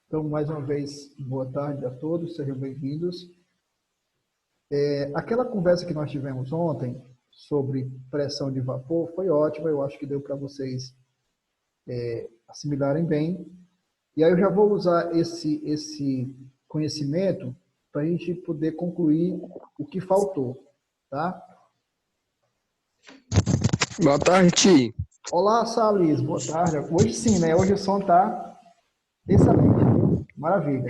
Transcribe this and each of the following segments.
Então, mais uma vez, boa tarde a todos, sejam bem-vindos. Aquela conversa que nós tivemos ontem sobre pressão de vapor foi ótima, eu acho que deu para vocês assimilarem bem. E aí eu já vou usar esse conhecimento para a gente poder concluir o que faltou, tá? Boa tarde. Olá, Salis, boa tarde. Hoje sim, né? Hoje o som tá excelente. Maravilha.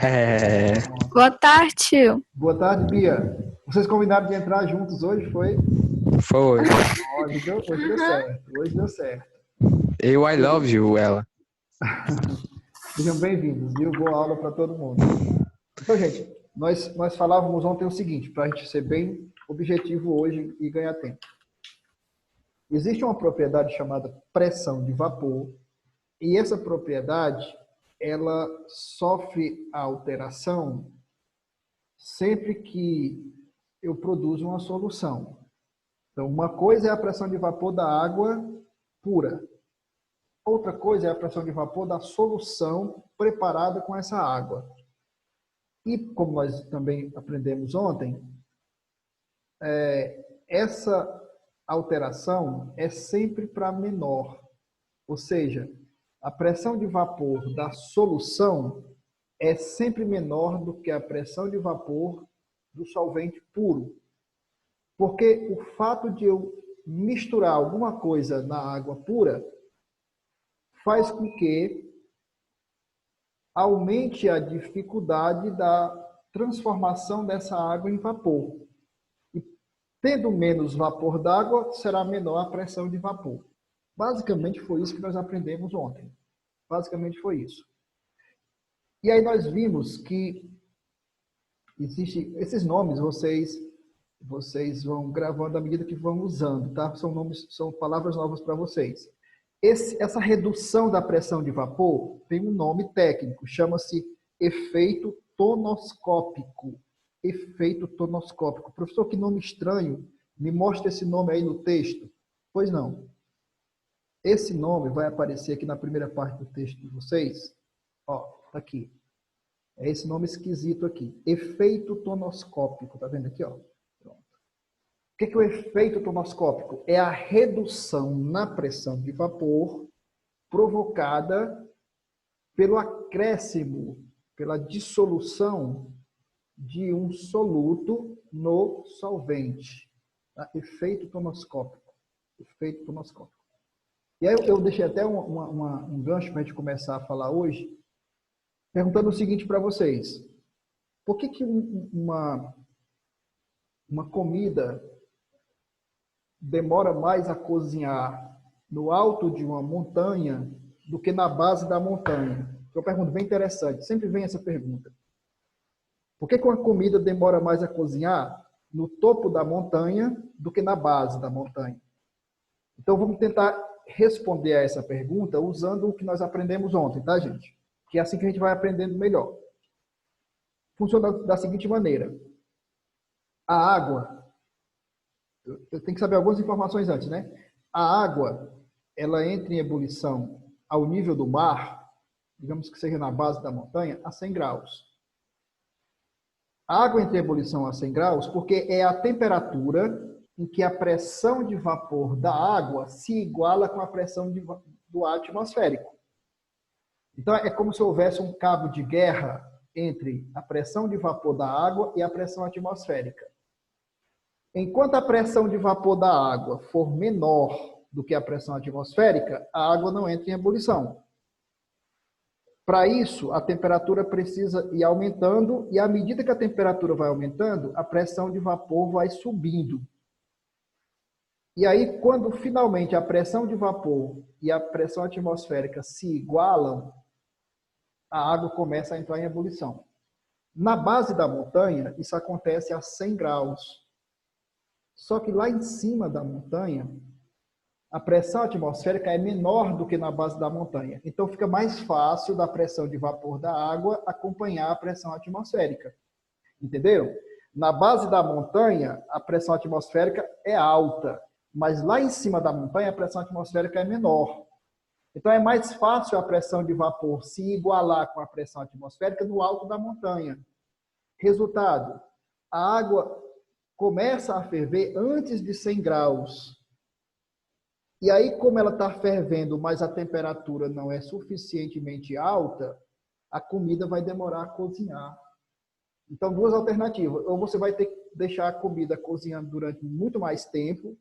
Boa tarde. Boa tarde, Bia. Vocês combinaram de entrar juntos hoje, foi? Foi. Hoje deu certo. Hoje deu certo. I love you, ela. Sejam bem-vindos, viu? Boa aula para todo mundo. Então, gente, nós falávamos ontem o seguinte, para a gente ser bem objetivo hoje e ganhar tempo. Existe uma propriedade chamada pressão de vapor, e essa propriedade, ela sofre a alteração sempre que eu produzo uma solução. Então, uma coisa é a pressão de vapor da água pura. Outra coisa é a pressão de vapor da solução preparada com essa água. E, como nós também aprendemos ontem, essa alteração é sempre para menor. Ou seja, a pressão de vapor da solução é sempre menor do que a pressão de vapor do solvente puro. Porque o fato de eu misturar alguma coisa na água pura faz com que aumente a dificuldade da transformação dessa água em vapor. E tendo menos vapor d'água, será menor a pressão de vapor. Basicamente foi isso que nós aprendemos ontem. Basicamente foi isso. E aí nós vimos que existem esses nomes, vocês vão gravando à medida que vão usando, tá? São palavras novas para vocês. Essa redução da pressão de vapor tem um nome técnico, chama-se efeito tonoscópico. Efeito tonoscópico. Professor, que nome estranho, me mostra esse nome aí no texto. Pois não. Esse nome vai aparecer aqui na primeira parte do texto de vocês. Ó, tá aqui. É esse nome esquisito aqui. Efeito tonoscópico. Tá vendo aqui, ó? Pronto. O que é o efeito tonoscópico? É a redução na pressão de vapor provocada pelo acréscimo, pela dissolução de um soluto no solvente. Tá? Efeito tonoscópico. Efeito tonoscópico. E aí eu deixei até um gancho para a gente começar a falar hoje, perguntando o seguinte para vocês. Por que uma comida demora mais a cozinhar no alto de uma montanha do que na base da montanha? É uma pergunta bem interessante. Sempre vem essa pergunta. Por que uma comida demora mais a cozinhar no topo da montanha do que na base da montanha? Então, vamos tentar responder a essa pergunta usando o que nós aprendemos ontem, tá, gente? Que é assim que a gente vai aprendendo melhor. Funciona da seguinte maneira. A água, eu tenho que saber algumas informações antes, né? A água, ela entra em ebulição ao nível do mar, digamos que seja na base da montanha, a 100 graus. A água entra em ebulição a 100 graus porque é a temperatura em que a pressão de vapor da água se iguala com a pressão do ar atmosférico. Então, é como se houvesse um cabo de guerra entre a pressão de vapor da água e a pressão atmosférica. Enquanto a pressão de vapor da água for menor do que a pressão atmosférica, a água não entra em ebulição. Para isso, a temperatura precisa ir aumentando e, à medida que a temperatura vai aumentando, a pressão de vapor vai subindo. E aí, quando finalmente a pressão de vapor e a pressão atmosférica se igualam, a água começa a entrar em ebulição. Na base da montanha, isso acontece a 100 graus. Só que lá em cima da montanha, a pressão atmosférica é menor do que na base da montanha. Então, fica mais fácil da pressão de vapor da água acompanhar a pressão atmosférica. Entenderam? Na base da montanha, a pressão atmosférica é alta. Mas lá em cima da montanha, a pressão atmosférica é menor. Então, é mais fácil a pressão de vapor se igualar com a pressão atmosférica no alto da montanha. Resultado, a água começa a ferver antes de 100 graus. E aí, como ela está fervendo, mas a temperatura não é suficientemente alta, a comida vai demorar a cozinhar. Então, duas alternativas. Ou você vai ter que deixar a comida cozinhando durante muito mais tempo,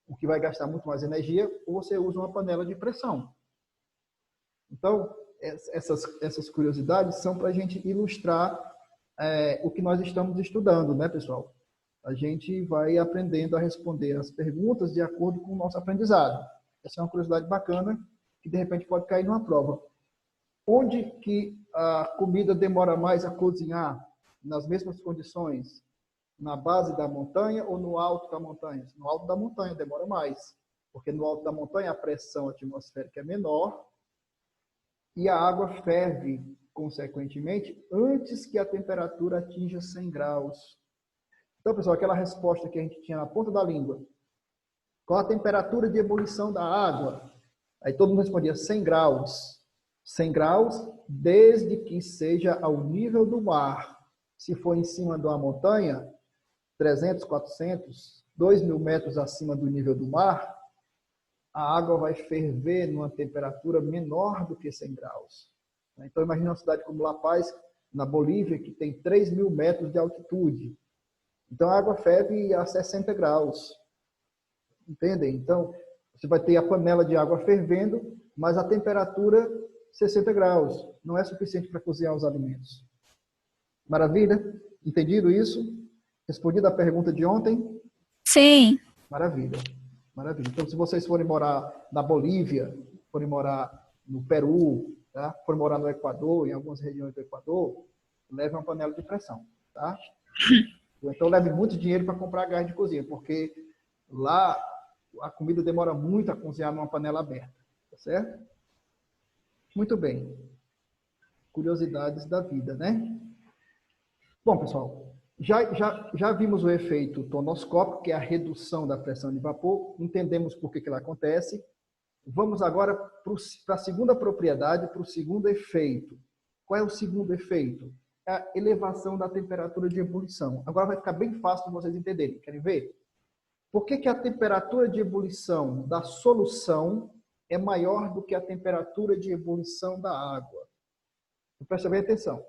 o que vai gastar muito mais energia, ou você usa uma panela de pressão. Então, essas curiosidades são para a gente ilustrar o que nós estamos estudando, né, pessoal? A gente vai aprendendo a responder as perguntas de acordo com o nosso aprendizado. Essa é uma curiosidade bacana que, de repente, pode cair numa prova. Onde que a comida demora mais a cozinhar? Nas mesmas condições? Na base da montanha ou no alto da montanha? No alto da montanha demora mais, porque no alto da montanha a pressão atmosférica é menor e a água ferve, consequentemente, antes que a temperatura atinja 100 graus. Então, pessoal, aquela resposta que a gente tinha na ponta da língua, qual a temperatura de ebulição da água? Aí todo mundo respondia 100 graus. 100 graus, desde que seja ao nível do mar. Se for em cima de uma montanha, 300, 400, 2.000 metros acima do nível do mar, a água vai ferver numa temperatura menor do que 100 graus. Então, imagine uma cidade como La Paz, na Bolívia, que tem 3.000 metros de altitude. Então, a água ferve a 60 graus. Entendem? Então, você vai ter a panela de água fervendo, mas a temperatura 60 graus. Não é suficiente para cozinhar os alimentos. Maravilha? Entendido isso? Respondida a pergunta de ontem? Sim. Maravilha. Maravilha. Então, se vocês forem morar na Bolívia, forem morar no Peru, tá? Forem morar no Equador, em algumas regiões do Equador, leve uma panela de pressão, tá? Então, leve muito dinheiro para comprar gás de cozinha, porque lá a comida demora muito a cozinhar numa panela aberta, tá certo? Muito bem. Curiosidades da vida, né? Bom, pessoal, já vimos o efeito tonoscópico, que é a redução da pressão de vapor. Entendemos por que ela acontece. Vamos agora para a segunda propriedade, para o segundo efeito. Qual é o segundo efeito? É a elevação da temperatura de ebulição. Agora vai ficar bem fácil de vocês entenderem. Querem ver? Por que a temperatura de ebulição da solução é maior do que a temperatura de ebulição da água? Presta bem atenção.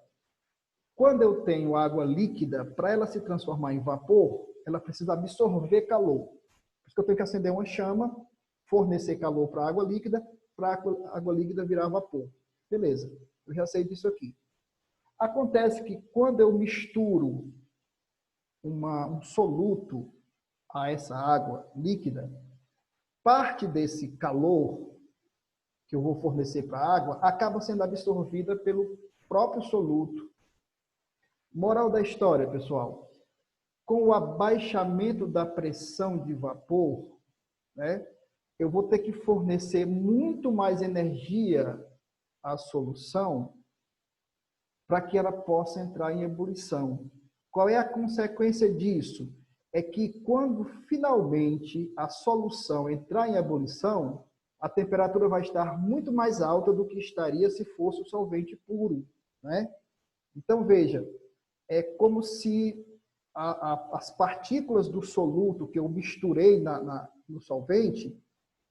Quando eu tenho água líquida, para ela se transformar em vapor, ela precisa absorver calor. Por isso que eu tenho que acender uma chama, fornecer calor para a água líquida, para a água líquida virar vapor. Beleza, eu já sei disso aqui. Acontece que quando eu misturo um soluto a essa água líquida, parte desse calor que eu vou fornecer para a água acaba sendo absorvida pelo próprio soluto. Moral da história, pessoal. Com o abaixamento da pressão de vapor, né, eu vou ter que fornecer muito mais energia à solução para que ela possa entrar em ebulição. Qual é a consequência disso? É que quando finalmente a solução entrar em ebulição, a temperatura vai estar muito mais alta do que estaria se fosse o solvente puro, né? Então, veja, é como se as partículas do soluto que eu misturei no solvente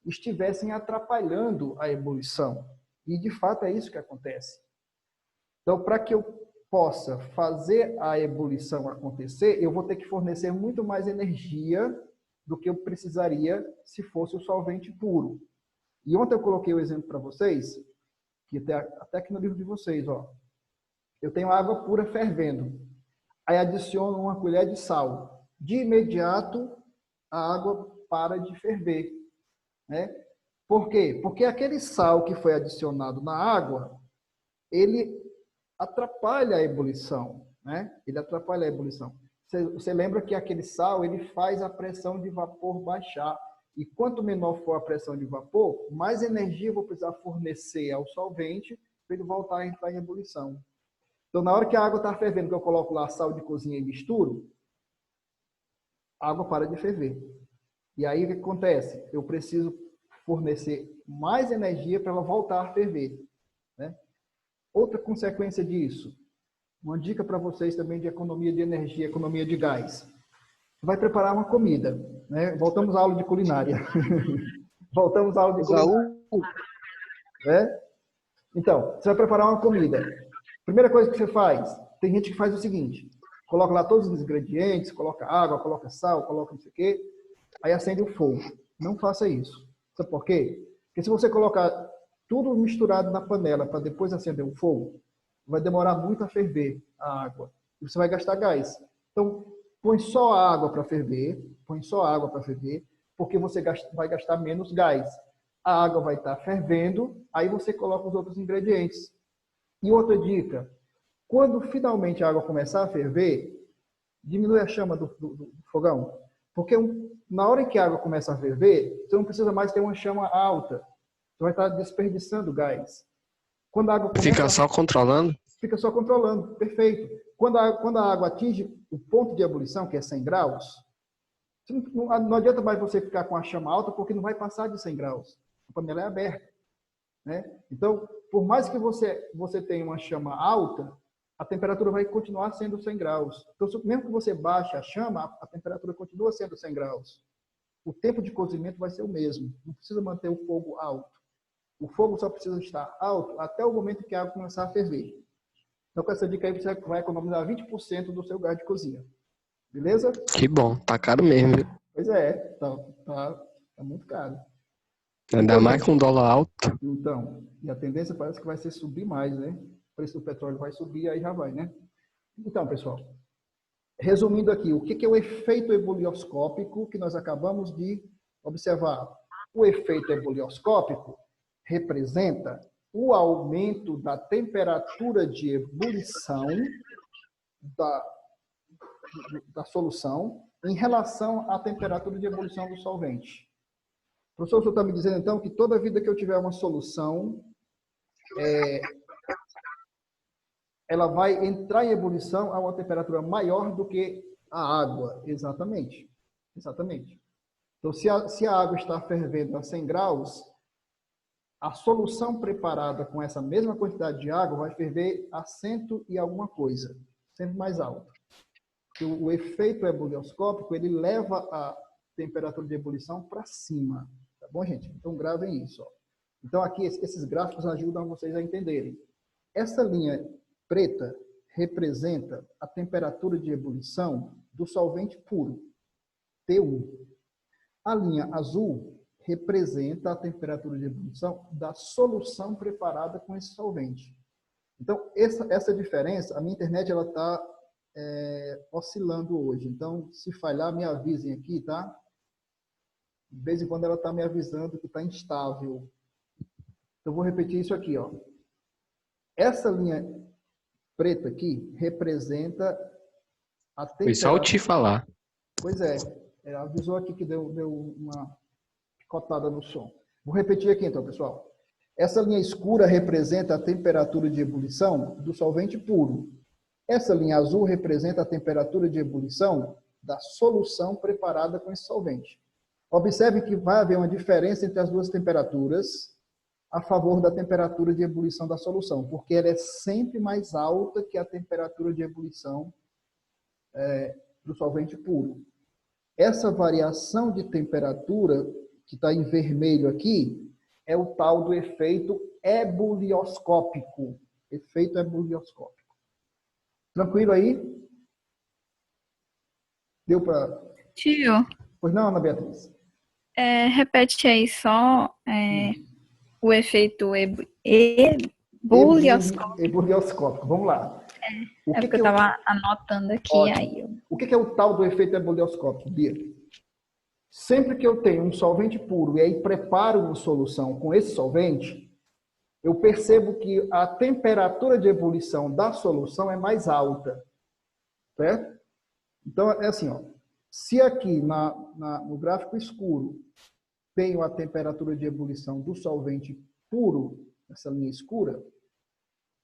estivessem atrapalhando a ebulição. E, de fato, é isso que acontece. Então, para que eu possa fazer a ebulição acontecer, eu vou ter que fornecer muito mais energia do que eu precisaria se fosse o solvente puro. E ontem eu coloquei o exemplo para vocês, que até aqui no livro de vocês, ó. Eu tenho água pura fervendo. Aí adiciono uma colher de sal. De imediato, a água para de ferver, né? Por quê? Porque aquele sal que foi adicionado na água, ele atrapalha a ebulição, né? Ele atrapalha a ebulição. Você lembra que aquele sal, ele faz a pressão de vapor baixar. E quanto menor for a pressão de vapor, mais energia eu vou precisar fornecer ao solvente para ele voltar a entrar em ebulição. Então, na hora que a água está fervendo, que eu coloco lá sal de cozinha e misturo, a água para de ferver. E aí o que acontece? Eu preciso fornecer mais energia para ela voltar a ferver, né? Outra consequência disso, uma dica para vocês também de economia de energia, economia de gás. Você vai preparar uma comida, né? Voltamos à aula de culinária. Voltamos à aula de culinária. Né? Então, você vai preparar uma comida. Primeira coisa que você faz, tem gente que faz o seguinte, coloca lá todos os ingredientes, coloca água, coloca sal, coloca não sei o quê, aí acende o fogo. Não faça isso. Sabe por quê? Porque se você colocar tudo misturado na panela para depois acender o fogo, vai demorar muito a ferver a água. E você vai gastar gás. Então, põe só a água para ferver, porque você vai gastar menos gás. A água vai estar fervendo, aí você coloca os outros ingredientes. E outra dica, quando finalmente a água começar a ferver, diminui a chama do fogão. Porque na hora que a água começa a ferver, você não precisa mais ter uma chama alta. Você vai estar desperdiçando gás. Quando a água começa, Fica só controlando? Fica só controlando, perfeito. Quando a água atinge o ponto de ebulição, que é 100 graus, não adianta mais você ficar com a chama alta, porque não vai passar de 100 graus. A panela é aberta, né? Então, por mais que você tenha uma chama alta, a temperatura vai continuar sendo 100 graus. Então, mesmo que você baixe a chama, a temperatura continua sendo 100 graus. O tempo de cozimento vai ser o mesmo. Não precisa manter o fogo alto. O fogo só precisa estar alto até o momento que a água começar a ferver. Então, com essa dica aí, você vai economizar 20% do seu gás de cozinha. Beleza? Que bom, tá caro mesmo, viu? Pois é, tá muito caro. Ainda mais com dólar alto. Então, e a tendência parece que vai ser subir mais, né? O preço do petróleo vai subir, aí já vai, né? Então, pessoal, resumindo aqui, o que é o efeito ebulioscópico que nós acabamos de observar? O efeito ebulioscópico representa o aumento da temperatura de ebulição da solução em relação à temperatura de ebulição do solvente. Professor, o senhor está me dizendo, então, que toda vida que eu tiver uma solução, ela vai entrar em ebulição a uma temperatura maior do que a água. Exatamente. Exatamente. Então, se a água está fervendo a 100 graus, a solução preparada com essa mesma quantidade de água vai ferver a 100 e alguma coisa, sempre mais alto. O efeito ebulioscópico, ele leva a temperatura de ebulição para cima. Tá bom, gente? Então, gravem isso. Ó. Então, aqui, esses gráficos ajudam vocês a entenderem. Essa linha preta representa a temperatura de ebulição do solvente puro, T1. A linha azul representa a temperatura de ebulição da solução preparada com esse solvente. Então, essa diferença, a minha internet ela está oscilando hoje. Então, se falhar, me avisem aqui, tá? De vez em quando ela está me avisando que está instável. Então, eu vou repetir isso aqui, ó. Essa linha preta aqui representa a temperatura... Foi só eu te falar. Pois é. Ela avisou aqui que deu uma picotada no som. Vou repetir aqui, então, pessoal. Essa linha escura representa a temperatura de ebulição do solvente puro. Essa linha azul representa a temperatura de ebulição da solução preparada com esse solvente. Observe que vai haver uma diferença entre as duas temperaturas a favor da temperatura de ebulição da solução, porque ela é sempre mais alta que a temperatura de ebulição do solvente puro. Essa variação de temperatura, que está em vermelho aqui, é o tal do efeito ebulioscópico. Efeito ebulioscópico. Tranquilo aí? Deu para... Tio, Pois não, Ana Beatriz? repete aí só o efeito ebulioscópico. Ebulioscópico. Vamos lá. Porque eu estava anotando aqui. Aí O que é o tal do efeito ebulioscópico, Bia? Sempre que eu tenho um solvente puro e aí preparo uma solução com esse solvente, eu percebo que a temperatura de ebulição da solução é mais alta. Certo? Então, é assim, ó. Se aqui no gráfico escuro tenho a temperatura de ebulição do solvente puro, essa linha escura,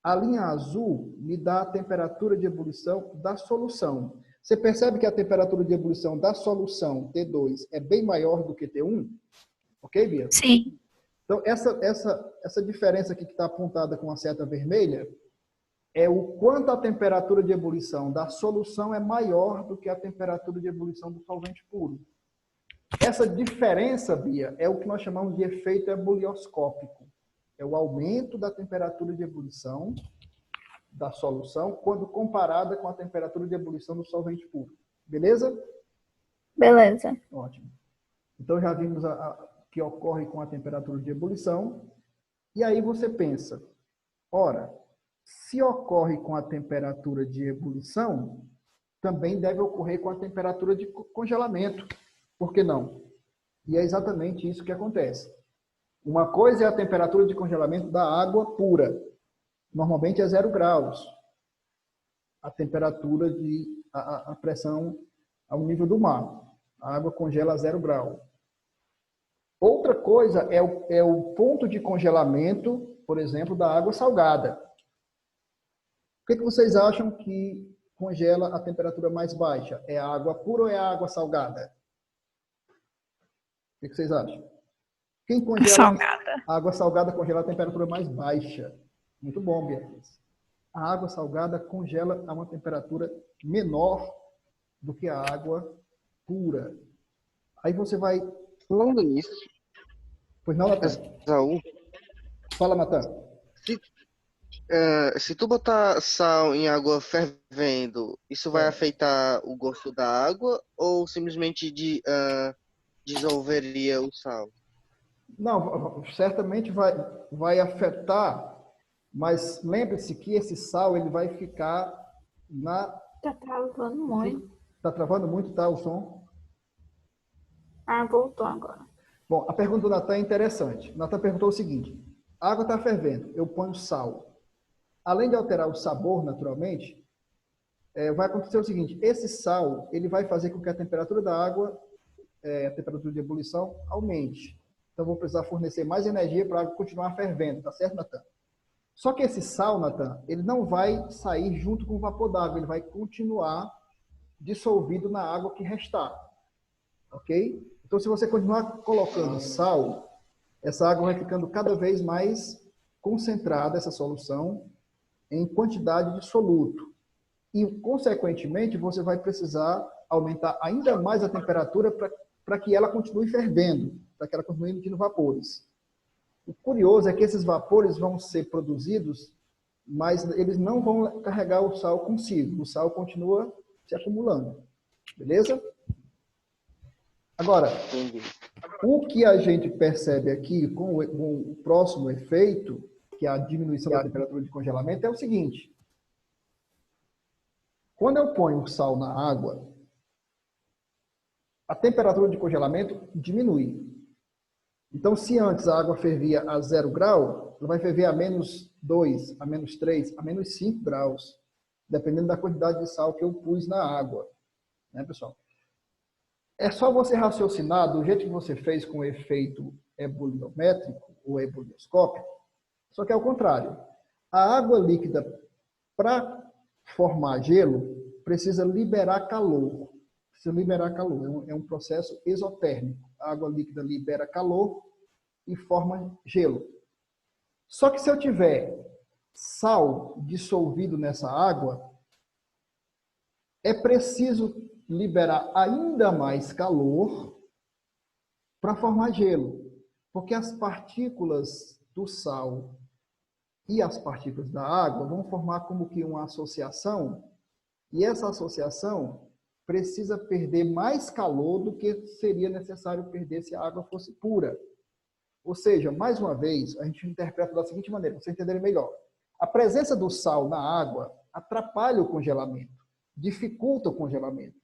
a linha azul me dá a temperatura de ebulição da solução. Você percebe que a temperatura de ebulição da solução, T2, é bem maior do que T1? Ok, Bia? Sim. Então, essa diferença aqui que está apontada com a seta vermelha é o quanto a temperatura de ebulição da solução é maior do que a temperatura de ebulição do solvente puro. Essa diferença, Bia, é o que nós chamamos de efeito ebulioscópico. É o aumento da temperatura de ebulição da solução quando comparada com a temperatura de ebulição do solvente puro. Beleza? Beleza. Ótimo. Então, já vimos que ocorre com a temperatura de ebulição. E aí você pensa, ora, se ocorre com a temperatura de ebulição, também deve ocorrer com a temperatura de congelamento. Por que não? E é exatamente isso que acontece. Uma coisa é a temperatura de congelamento da água pura. Normalmente é 0 graus. A temperatura a pressão ao nível do mar. A água congela a 0 grau. Outra coisa é o ponto de congelamento, por exemplo, da água salgada. O que vocês acham que congela a temperatura mais baixa? É a água pura ou é a água salgada? O que vocês acham? Quem congela? Salgada. A água salgada congela a temperatura mais baixa. Muito bom, Beatriz. A água salgada congela a uma temperatura menor do que a água pura. Aí você vai... Falando nisso, Pois não, Natan? Saul, Fala, Natan. se tu botar sal em água fervendo, isso vai afetar o gosto da água ou simplesmente dissolveria o sal? Não, certamente vai afetar, mas lembre-se que esse sal ele vai ficar na... Tá travando muito. Tá travando muito, tá, o som? Ah, voltou agora. Bom, a pergunta do Natan é interessante. O Natan perguntou o seguinte: a água está fervendo, eu ponho sal. Além de alterar o sabor, naturalmente, vai acontecer o seguinte: esse sal ele vai fazer com que a temperatura da água, a temperatura de ebulição, aumente. Então, vou precisar fornecer mais energia para a água continuar fervendo, tá certo, Natan? Só que esse sal, Natan, ele não vai sair junto com o vapor d'água, ele vai continuar dissolvido na água que restar. Ok? Então, se você continuar colocando sal, essa água vai ficando cada vez mais concentrada, essa solução, em quantidade de soluto. E, consequentemente, você vai precisar aumentar ainda mais a temperatura para que ela continue fervendo, para que ela continue emitindo vapores. O curioso é que esses vapores vão ser produzidos, mas eles não vão carregar o sal consigo. O sal continua se acumulando. Beleza? Agora, o que a gente percebe aqui com o próximo efeito, que é a diminuição da temperatura de congelamento, é o seguinte. Quando eu ponho o sal na água, a temperatura de congelamento diminui. Então, se antes a água fervia a 0 grau, ela vai ferver a menos 2, a menos 3, a menos 5 graus, dependendo da quantidade de sal que eu pus na água. Né, pessoal? É só você raciocinar do jeito que você fez com o efeito ebuliométrico ou ebulioscópico, só que é o contrário. A água líquida, para formar gelo, precisa liberar calor. Precisa liberar calor. É um processo exotérmico. A água líquida libera calor e forma gelo. Só que se eu tiver sal dissolvido nessa água, é preciso liberar ainda mais calor para formar gelo. Porque as partículas do sal e as partículas da água vão formar como que uma associação, e essa associação precisa perder mais calor do que seria necessário perder se a água fosse pura. Ou seja, mais uma vez, a gente interpreta da seguinte maneira, para vocês entenderem melhor. A presença do sal na água atrapalha o congelamento, dificulta o congelamento.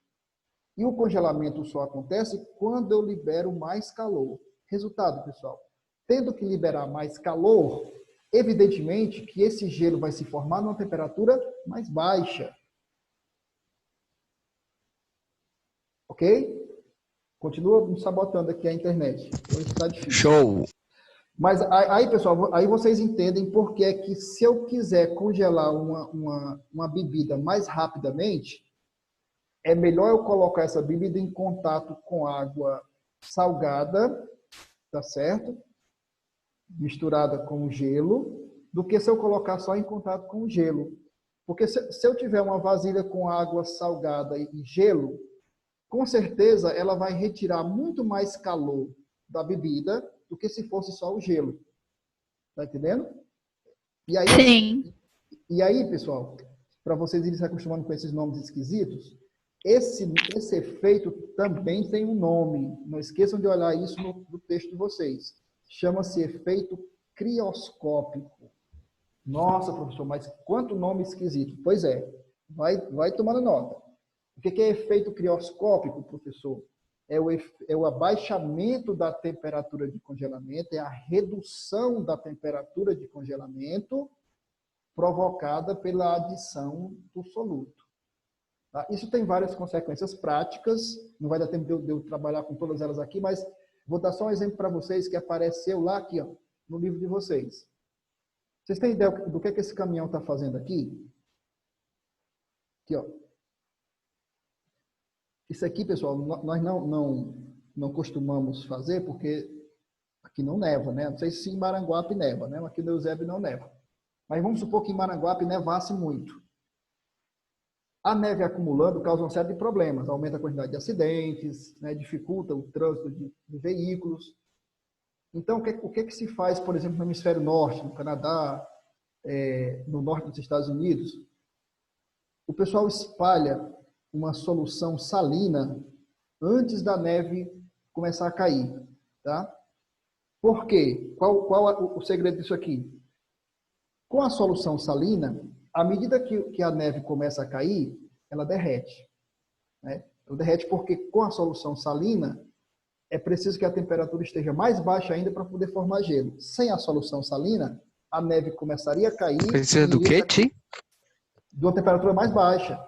E o congelamento só acontece quando eu libero mais calor. Resultado, pessoal, tendo que liberar mais calor, evidentemente que esse gelo vai se formar numa temperatura mais baixa. Ok? Continua me sabotando aqui a internet. Hoje está difícil. Show! Mas aí, pessoal, aí vocês entendem por que é que se eu quiser congelar uma bebida mais rapidamente, é melhor eu colocar essa bebida em contato com água salgada tá certo? Misturada com o gelo, do que se eu colocar só em contato com o gelo. Porque se eu tiver uma vasilha com água salgada e gelo, com certeza ela vai retirar muito mais calor da bebida do que se fosse só o gelo. Tá entendendo? Sim. E aí, pessoal, para vocês irem se acostumando com esses nomes esquisitos, esse efeito também tem um nome. Não esqueçam de olhar isso no texto de vocês. Chama-se efeito crioscópico. Nossa, professor, mas quanto nome esquisito. Pois é, vai tomando nota. O que é efeito crioscópico, professor? É o abaixamento da temperatura de congelamento, é a redução da temperatura de congelamento provocada pela adição do soluto. Tá? Isso tem várias consequências práticas, não vai dar tempo de eu trabalhar com todas elas aqui, mas vou dar só um exemplo para vocês que apareceu lá aqui, ó, no livro de vocês. Vocês têm ideia do que esse caminhão está fazendo aqui? Aqui, ó. Isso aqui, pessoal, nós não costumamos fazer porque aqui não neva, né? Não sei se em Maranguape neva, né? Aqui no Eusébio não neva. Mas vamos supor que em Maranguape nevasse muito. A neve acumulando causa uma série de problemas. Aumenta a quantidade de acidentes, né? Dificulta o trânsito de veículos. Então, o que se faz, por exemplo, no hemisfério norte, no Canadá, no norte dos Estados Unidos? O pessoal espalha uma solução salina antes da neve começar a cair, tá? Por quê? Qual o segredo disso aqui? Com a solução salina, à medida que a neve começa a cair, ela derrete, né? Ela derrete porque com a solução salina é preciso que a temperatura esteja mais baixa ainda para poder formar gelo. Sem a solução salina, a neve começaria a cair... Precisa do quê, Ti? De uma temperatura mais baixa.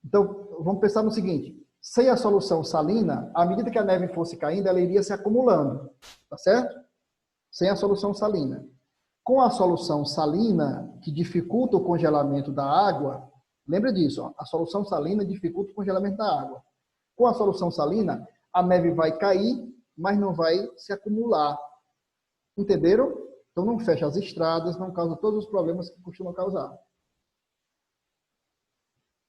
Então, vamos pensar no seguinte, sem a solução salina, à medida que a neve fosse caindo, ela iria se acumulando, tá certo? Sem a solução salina. Com a solução salina, que dificulta o congelamento da água, lembra disso, ó, a solução salina dificulta o congelamento da água. Com a solução salina, a neve vai cair, mas não vai se acumular. Entenderam? Então não fecha as estradas, não causa todos os problemas que costuma causar.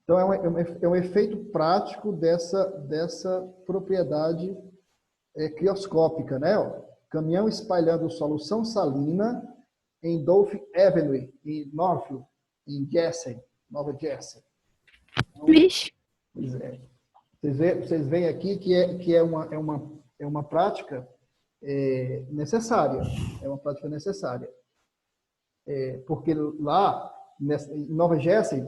Então, é um efeito prático dessa propriedade crioscópica, né? Ó, caminhão espalhando solução salina em Dolphin Avenue, em Norfolk, em Jersey, Nova Jersey. Então, Vixe. pois é. Vocês veem aqui que é uma prática necessária. É uma prática necessária. Porque lá... Em Nova Jersey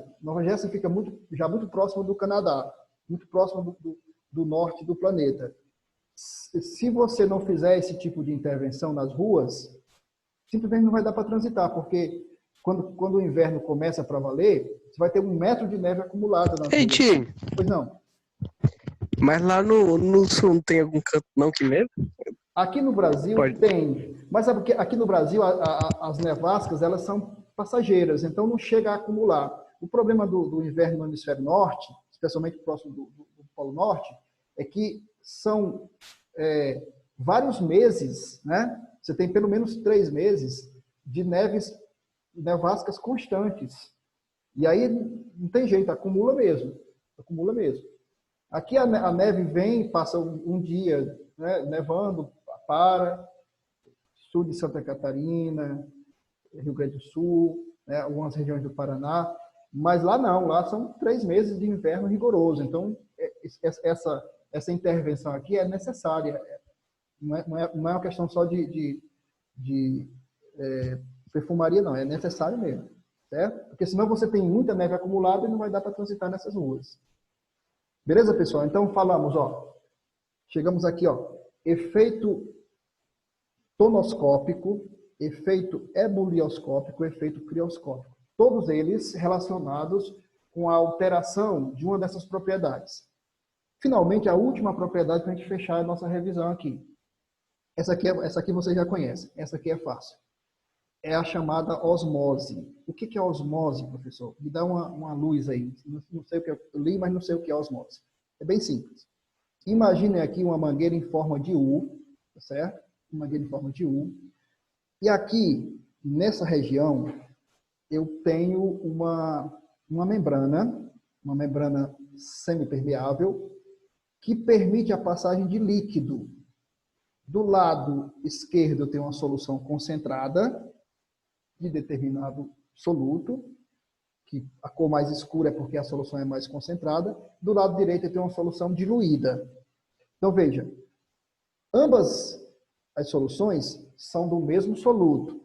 fica já muito próximo do Canadá, muito próximo do norte do planeta. Se você não fizer esse tipo de intervenção nas ruas, simplesmente não vai dar para transitar, porque quando o inverno começa para valer, você vai ter 1 metro de neve acumulada nas ruas. Ei, Ti, Pois não. mas lá no sul não tem algum canto não que neva? Aqui no Brasil tem, mas sabe que aqui no Brasil as nevascas elas são passageiras, então não chega a acumular. O problema do inverno no hemisfério norte, especialmente próximo do Polo Norte, é que são vários meses, né? Você tem pelo menos 3 meses de nevascas constantes. E aí não tem jeito, acumula mesmo. Acumula mesmo. Aqui a neve vem, passa um dia, né, nevando, para sul de Santa Catarina, Rio Grande do Sul, né, algumas regiões do Paraná, mas lá não, lá são 3 meses de inverno rigoroso. Então, essa intervenção aqui é necessária. Não é uma questão só de perfumaria, não, é necessário mesmo, certo? Porque senão você tem muita neve acumulada e não vai dar para transitar nessas ruas. Beleza, pessoal? Então, falamos, ó, chegamos aqui, ó, efeito tonoscópico, efeito ebulioscópico, efeito crioscópico. Todos eles relacionados com a alteração de uma dessas propriedades. Finalmente, a última propriedade para a gente fechar a nossa revisão aqui. Essa aqui vocês já conhecem, essa aqui é fácil. É a chamada osmose. O que é osmose, professor? Me dá uma luz aí. Não sei o que eu li, mas não sei o que é osmose. É bem simples. Imaginem aqui uma mangueira em forma de U, certo? uma guia em forma de U. E aqui, nessa região, eu tenho uma membrana semipermeável, que permite a passagem de líquido. Do lado esquerdo eu tenho uma solução concentrada de determinado soluto, que a cor mais escura é porque a solução é mais concentrada. Do lado direito eu tenho uma solução diluída. Então veja, ambas as soluções são do mesmo soluto,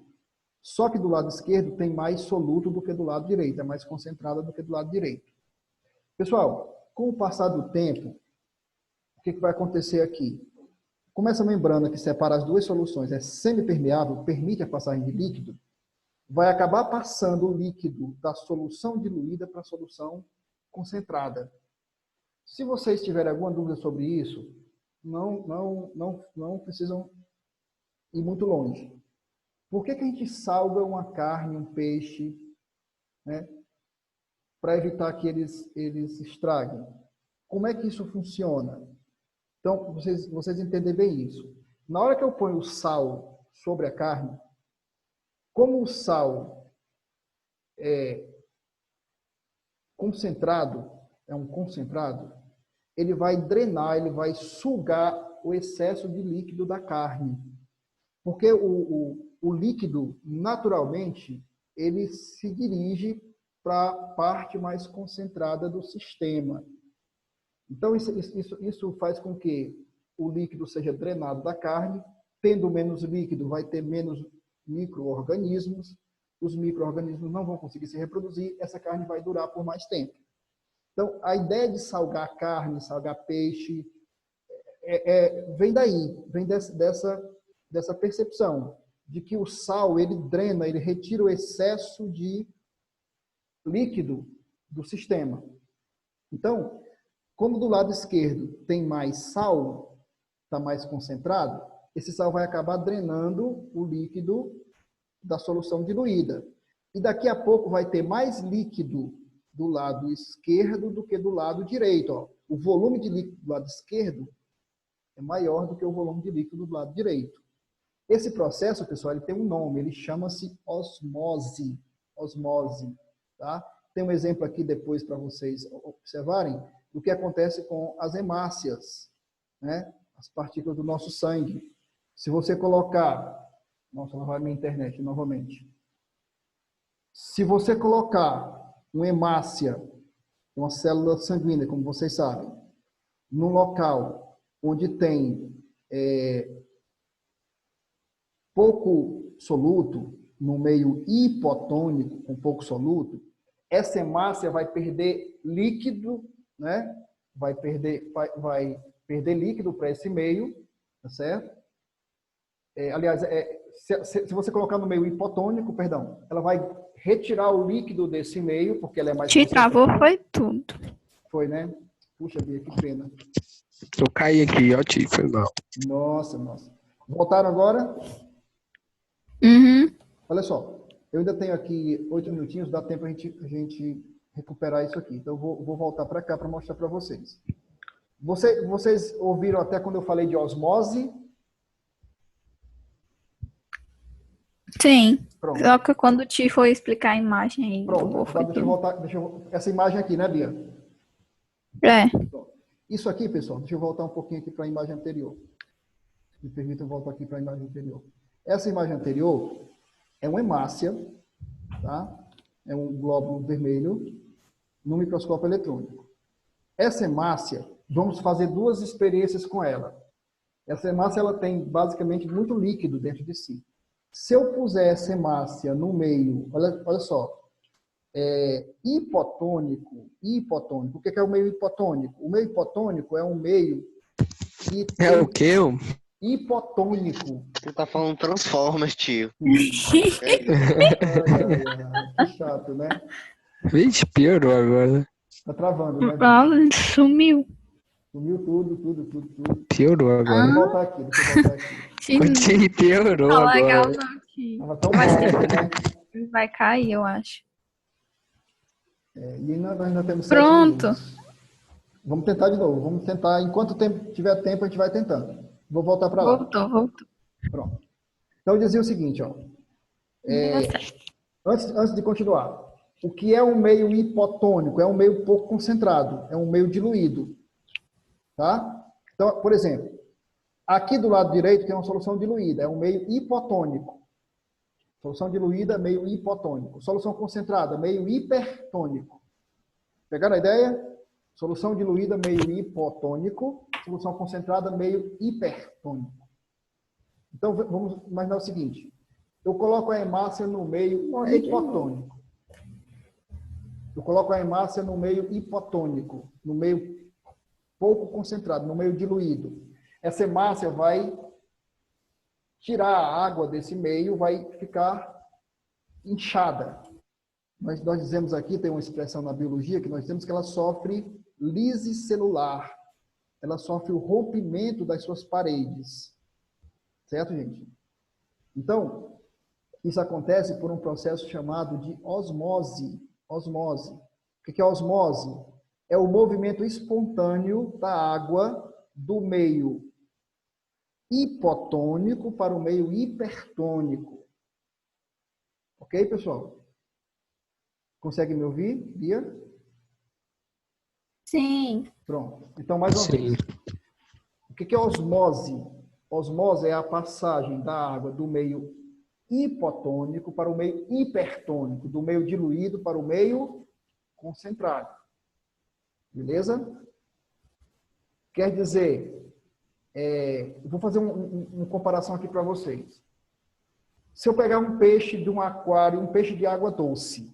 só que do lado esquerdo tem mais soluto do que do lado direito, é mais concentrada do que do lado direito. Pessoal, com o passar do tempo, o que vai acontecer aqui? Como essa membrana que separa as duas soluções é semipermeável, permite a passagem de líquido, vai acabar passando o líquido da solução diluída para a solução concentrada. Se vocês tiverem alguma dúvida sobre isso, não precisam ir muito longe. Por que a gente salga uma carne, um peixe, né, para evitar que eles estraguem? Como é que isso funciona? Então, vocês entendem bem isso. Na hora que eu ponho o sal sobre a carne, como o sal é concentrado, é um concentrado, ele vai drenar, ele vai sugar o excesso de líquido da carne. Porque o líquido, naturalmente, ele se dirige para a parte mais concentrada do sistema. Então, isso faz com que o líquido seja drenado da carne. Tendo menos líquido, vai ter menos micro-organismos. Os micro-organismos não vão conseguir se reproduzir. Essa carne vai durar por mais tempo. Então, a ideia de salgar carne, salgar peixe, vem daí, vem dessa percepção de que o sal, ele drena, ele retira o excesso de líquido do sistema. Então, como do lado esquerdo tem mais sal, está mais concentrado, esse sal vai acabar drenando o líquido da solução diluída. E daqui a pouco vai ter mais líquido do lado esquerdo do que do lado direito. Ó. O volume de líquido do lado esquerdo é maior do que o volume de líquido do lado direito. Esse processo, pessoal, ele tem um nome, ele chama-se osmose. Osmose, tá? Tem um exemplo aqui depois para vocês observarem do que acontece com as hemácias, né? As partículas do nosso sangue. Se você colocar... Nossa, lá vai minha internet novamente. Se você colocar uma hemácia, uma célula sanguínea, como vocês sabem, num local onde tem pouco soluto, no meio hipotônico, com pouco soluto, essa hemácia vai perder líquido, né? Vai perder líquido para esse meio, tá certo? Aliás, se você colocar no meio hipotônico, perdão, ela vai retirar o líquido desse meio, porque ela é mais Te travou, foi tudo. Foi, né? Puxa, Bia, que pena. Eu caí aqui, ó, tio, foi mal. Nossa. Voltaram agora? Uhum. Olha só, eu ainda tenho aqui 8 minutinhos, dá tempo a gente recuperar isso aqui. Então, eu vou voltar para cá para mostrar para vocês. Vocês ouviram até quando eu falei de osmose? Sim. Pronto. Só que quando o Ti foi explicar a imagem aí. Pronto, deixa eu voltar. Essa imagem aqui, né, Bia? Pronto. Isso aqui, pessoal, deixa eu voltar um pouquinho aqui para a imagem anterior. Me permitam voltar aqui para a imagem anterior. Essa imagem anterior é uma hemácia, tá? É um glóbulo vermelho no microscópio eletrônico. Essa hemácia, vamos fazer duas experiências com ela. Essa hemácia, ela tem basicamente muito líquido dentro de si. Se eu puser essa hemácia no meio, olha só, hipotônico. O que é o meio hipotônico? O meio hipotônico é um meio que tem... É o quê? Hipotônico. Você tá falando Transformers, tio. Que chato, né? Vixe, piorou agora. Tá travando, né? Ah, sumiu. Sumiu tudo. Piorou agora. Deixa eu voltar aqui. O tio piorou Tá agora. legal, não, Ti. Tava tão bom, né? Vai cair, eu acho. E nós ainda temos 7 Pronto. minutos. Vamos tentar de novo. Enquanto tiver tempo, a gente vai tentando. Vou voltar para lá. Voltou. Pronto. Então, eu dizia o seguinte, ó. Antes de continuar, o que é um meio hipotônico? É um meio pouco concentrado, é um meio diluído. Tá? Então, por exemplo, aqui do lado direito tem uma solução diluída, é um meio hipotônico. Solução diluída, meio hipotônico. Solução concentrada, meio hipertônico. Pegaram a ideia? Solução diluída, meio hipotônico. Solução concentrada, meio hipertônico. Então, vamos imaginar o seguinte. Eu coloco a hemácia no meio hipotônico. Eu coloco a hemácia no meio hipotônico, no meio pouco concentrado, no meio diluído. Essa hemácia vai tirar a água desse meio, vai ficar inchada. Nós dizemos aqui, tem uma expressão na biologia, que nós temos que ela sofre lise celular. Ela sofre o rompimento das suas paredes. Certo, gente? Então, isso acontece por um processo chamado de osmose. Osmose. O que é osmose? É o movimento espontâneo da água do meio hipotônico para o meio hipertônico. Ok, pessoal? Consegue me ouvir, Bia? Sim. Pronto. Então, mais uma vez. O que é osmose? Osmose é a passagem da água do meio hipotônico para o meio hipertônico, do meio diluído para o meio concentrado. Beleza? Quer dizer, vou fazer uma comparação aqui para vocês. Se eu pegar um peixe de um aquário, um peixe de água doce,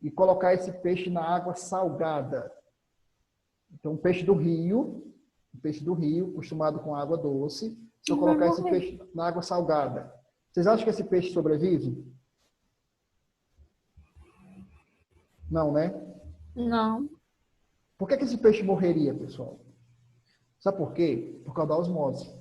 e colocar esse peixe na água salgada, então um peixe do rio, acostumado com água doce, se eu colocar esse peixe na água salgada, vocês acham que esse peixe sobrevive? Não, né? Não. Por que esse peixe morreria, pessoal? Sabe por quê? Por causa da osmose.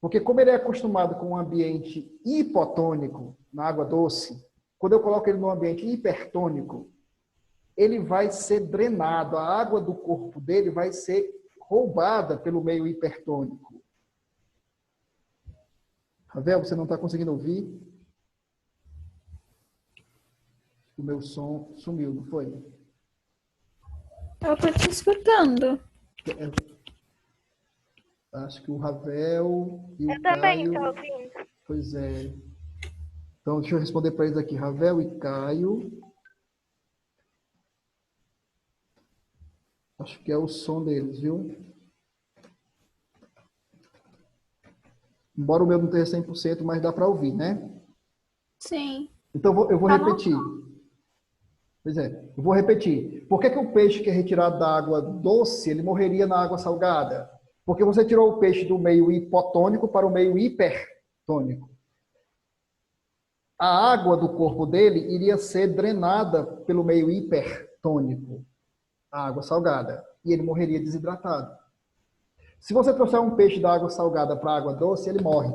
Porque como ele é acostumado com um ambiente hipotônico, na água doce, quando eu coloco ele num ambiente hipertônico, ele vai ser drenado, a água do corpo dele vai ser roubada pelo meio hipertônico. Ravel, você não está conseguindo ouvir? O meu som sumiu, não foi? Eu tô te escutando. Acho que o Ravel e o Eu também Caio... estou ouvindo. Pois é. Então, deixa eu responder para eles aqui. Ravel e Caio. Acho que é o som deles, viu? Embora o meu não tenha 100%, mas dá para ouvir, né? Sim. Então, eu vou Tá repetir. Pois é, eu vou repetir. Por que o peixe que é retirado da água doce, ele morreria na água salgada? Porque você tirou o peixe do meio hipotônico para o meio hipertônico. A água do corpo dele iria ser drenada pelo meio hipertônico, a água salgada, e ele morreria desidratado. Se você trouxer um peixe da água salgada para a água doce, ele morre.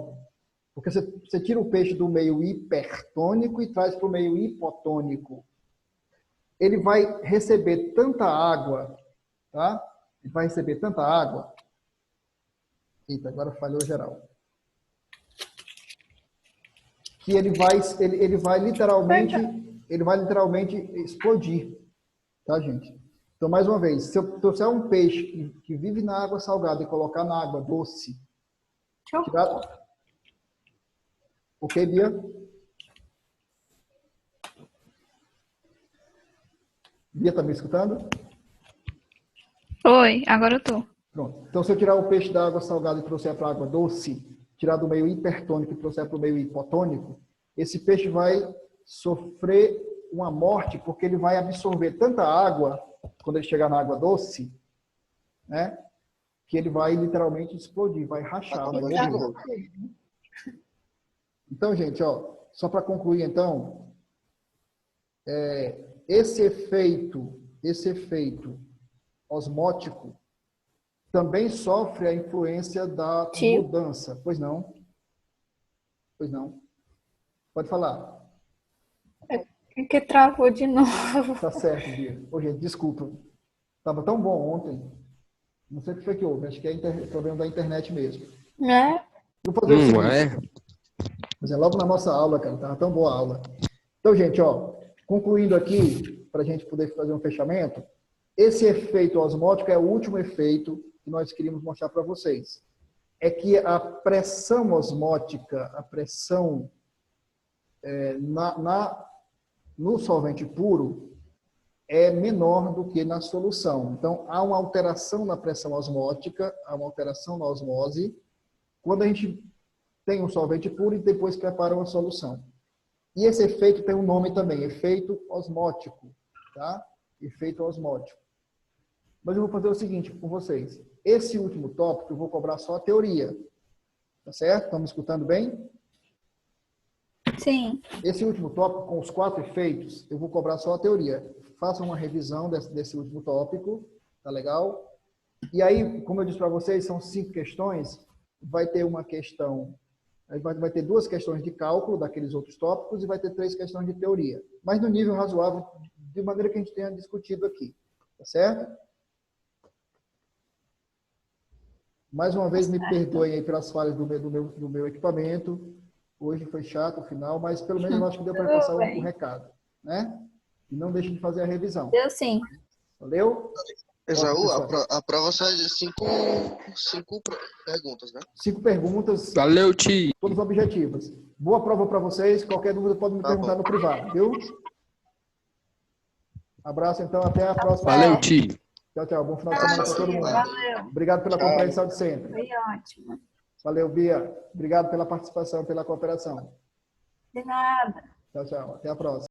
Porque você tira o peixe do meio hipertônico e traz para o meio hipotônico. Ele vai receber tanta água, tá? Ele vai receber tanta água. Eita, agora falhou geral. Que ele vai literalmente explodir, tá, gente? Então, mais uma vez, se eu trouxer um peixe que vive na água salgada e colocar na água doce, tirar... Ok, Bia? Bia, tá me escutando? Oi, agora eu tô. Pronto. Então, se eu tirar o peixe da água salgada e trouxer para a água doce, tirar do meio hipertônico e trouxer para o meio hipotônico, esse peixe vai sofrer uma morte porque ele vai absorver tanta água quando ele chegar na água doce, né, que ele vai literalmente explodir, vai rachar, vai morrer. Então, gente, ó, só para concluir, então, esse efeito osmótico também sofre a influência da mudança. Pois não? Pois não. Pode falar. É que travou de novo. Tá certo, Bia. Ô, gente, desculpa. Tava tão bom ontem. Não sei o que foi que houve. Acho que é problema da internet mesmo. Né? Vou fazer o seguinte. É? Mas é logo na nossa aula, cara. Tava tão boa a aula. Então, gente, ó, concluindo aqui, para a gente poder fazer um fechamento, esse efeito osmótico é o último efeito que nós queríamos mostrar para vocês. É que a pressão osmótica, a pressão no solvente puro é menor do que na solução. Então, há uma alteração na pressão osmótica, há uma alteração na osmose, quando a gente tem um solvente puro e depois prepara uma solução. E esse efeito tem um nome também, efeito osmótico, tá? Efeito osmótico. Mas eu vou fazer o seguinte com vocês. Esse último tópico eu vou cobrar só a teoria. Tá certo? Estão me escutando bem? Sim. Esse último tópico, com os 4 efeitos, eu vou cobrar só a teoria. Façam uma revisão desse último tópico, tá legal? E aí, como eu disse para vocês, são 5 questões. Vai ter uma questão, vai ter 2 questões de cálculo daqueles outros tópicos e vai ter 3 questões de teoria. Mas no nível razoável, de maneira que a gente tenha discutido aqui. Tá certo? Mais uma vez, me perdoem aí pelas falhas do meu equipamento. Hoje foi chato o final, mas pelo menos eu acho que deu para passar o recado, né? E não deixe de fazer a revisão. Deu sim. Valeu? Esaú, Ótimo, pessoal. a prova só é de 5 perguntas, né? 5 perguntas, Valeu, Ti. todas objetivas. Boa prova para vocês. Qualquer dúvida pode me perguntar no privado, viu? Abraço, então. Até a próxima. Valeu, Ti. Tchau, tchau. Bom final de semana para todo mundo. Valeu. Obrigado pela compreensão de sempre. Foi ótimo. Valeu, Bia. Obrigado pela participação, pela cooperação. De nada. Tchau, tchau. Até a próxima.